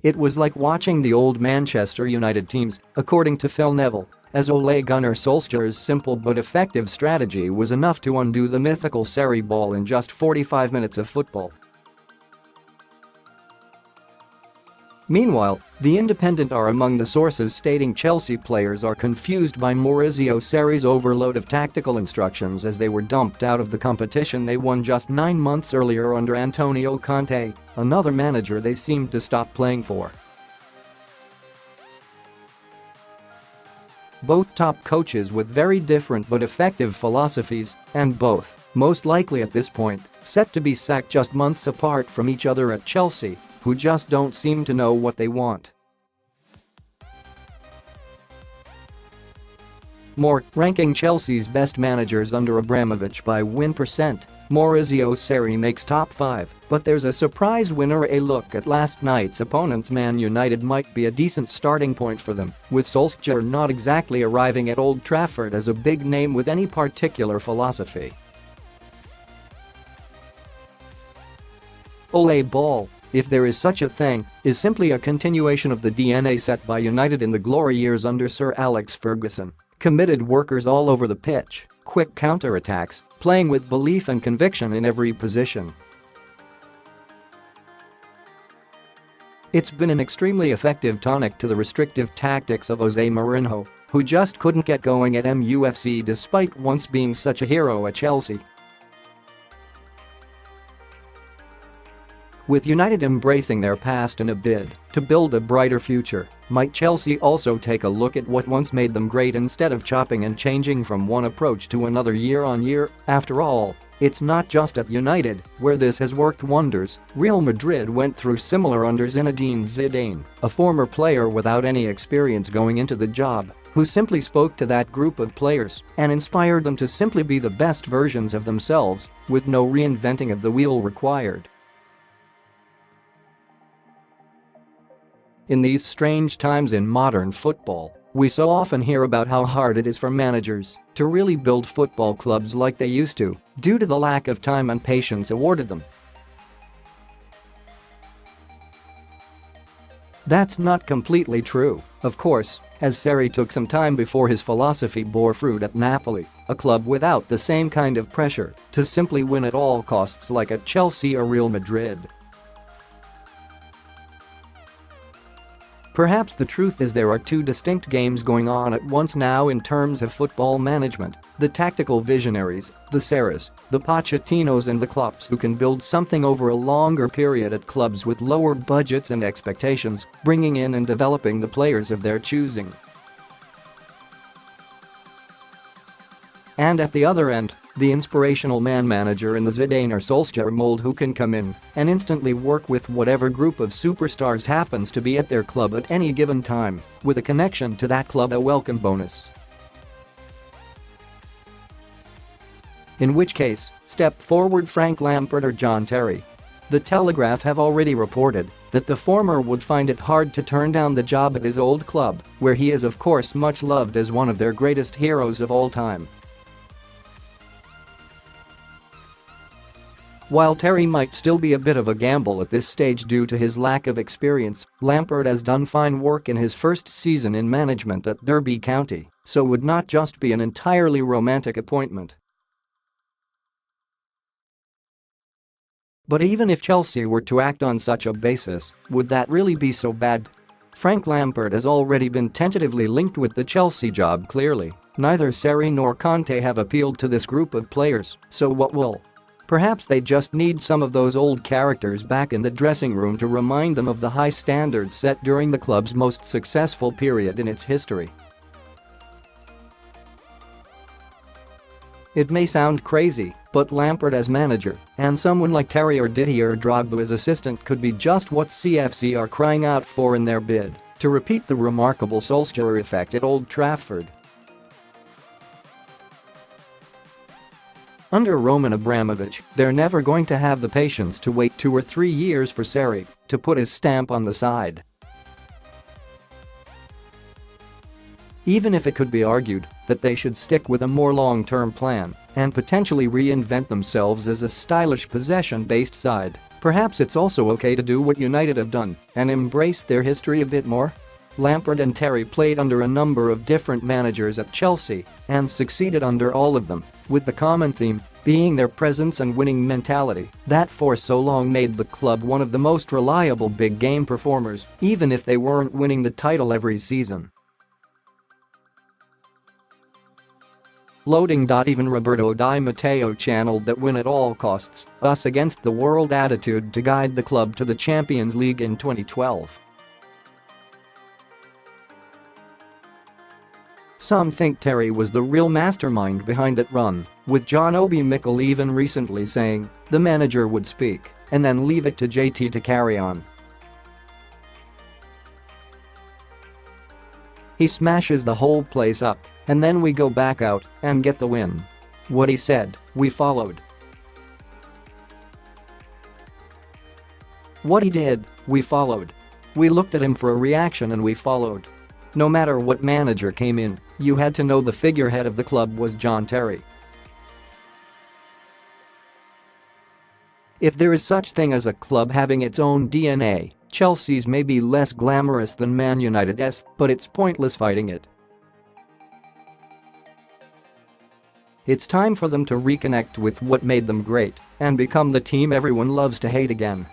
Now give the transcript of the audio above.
It was like watching the old Manchester United teams, according to Phil Neville, as Ole Gunnar Solskjaer's simple but effective strategy was enough to undo the mythical Sarri-ball in just 45 minutes of football. Meanwhile, The Independent are among the sources stating Chelsea players are confused by Maurizio Sarri's overload of tactical instructions as they were dumped out of the competition they won just 9 months earlier under Antonio Conte, another manager they seemed to stop playing for. Both top coaches with very different but effective philosophies, and both, most likely at this point, set to be sacked just months apart from each other at Chelsea, who just don't seem to know what they want. More, ranking Chelsea's best managers under Abramovich by win percent, Maurizio Sarri makes top 5, but there's a surprise winner. A look at last night's opponents Man United might be a decent starting point for them, with Solskjaer not exactly arriving at Old Trafford as a big name with any particular philosophy. Ole-ball, if there is such a thing, is simply a continuation of the DNA set by United in the glory years under Sir Alex Ferguson. Committed workers all over the pitch, quick counter-attacks, playing with belief and conviction in every position. It's been an extremely effective tonic to the restrictive tactics of Jose Mourinho, who just couldn't get going at MUFC despite once being such a hero at Chelsea. With United embracing their past in a bid to build a brighter future, might Chelsea also take a look at what once made them great instead of chopping and changing from one approach to another year on year? After all, it's not just at United where this has worked wonders. Real Madrid went through similar under Zinedine Zidane, a former player without any experience going into the job, who simply spoke to that group of players and inspired them to simply be the best versions of themselves, with no reinventing of the wheel required. In these strange times in modern football, we so often hear about how hard it is for managers to really build football clubs like they used to, due to the lack of time and patience awarded them. That's not completely true, of course, as Sarri took some time before his philosophy bore fruit at Napoli, a club without the same kind of pressure to simply win at all costs like at Chelsea or Real Madrid. Perhaps the truth is there are two distinct games going on at once now in terms of football management: the tactical visionaries, the Sarris, the Pochettinos and the Klopps, who can build something over a longer period at clubs with lower budgets and expectations, bringing in and developing the players of their choosing. And at the other end, the inspirational man manager in the Zidane or Solskjaer mold, who can come in and instantly work with whatever group of superstars happens to be at their club at any given time, with a connection to that club a welcome bonus. In which case, step forward Frank Lampard or John Terr. The Telegraph have already reported that the former would find it hard to turn down the job at his old club, where he is of course much loved as one of their greatest heroes of all time. While Terry might still be a bit of a gamble at this stage due to his lack of experience, Lampard has done fine work in his first season in management at Derby County, so would not just be an entirely romantic appointment. But even if Chelsea were to act on such a basis, would that really be so bad? Frank Lampard has already been tentatively linked with the Chelsea job. Clearly, neither Sarri nor Conte have appealed to this group of players, so what will? Perhaps they just need some of those old characters back in the dressing room to remind them of the high standards set during the club's most successful period in its history. It may sound crazy, but Lampard as manager and someone like Terry or Didier Drogba as assistant could be just what CFC are crying out for in their bid to repeat the remarkable Solskjaer effect at Old Trafford. Under Roman Abramovich, they're never going to have the patience to wait 2 or 3 years for Sarri to put his stamp on the side. Even if it could be argued that they should stick with a more long-term plan and potentially reinvent themselves as a stylish possession-based side, Perhaps it's also okay to do what United have done and embrace their history a bit more? Lampard and Terry played under a number of different managers at Chelsea and succeeded under all of them, with the common theme being their presence and winning mentality that for so long made the club one of the most reliable big game performers, even if they weren't winning the title every season. Loading. Even Roberto Di Matteo channeled that win at all costs, us against the world attitude to guide the club to the Champions League in 2012. Some think Terry was the real mastermind behind that run, with John Obi Mikel even recently saying the manager would speak and then leave it to JT to carry on. He smashes the whole place up, and then we go back out and get the win. What he said, we followed. What he did, we followed. We looked at him for a reaction and we followed. No matter what manager came in, you had to know the figurehead of the club was John Terry. If there is such thing as a club having its own DNA, Chelsea's may be less glamorous than Man United's, but it's pointless fighting it. It's time for them to reconnect with what made them great and become the team everyone loves to hate again.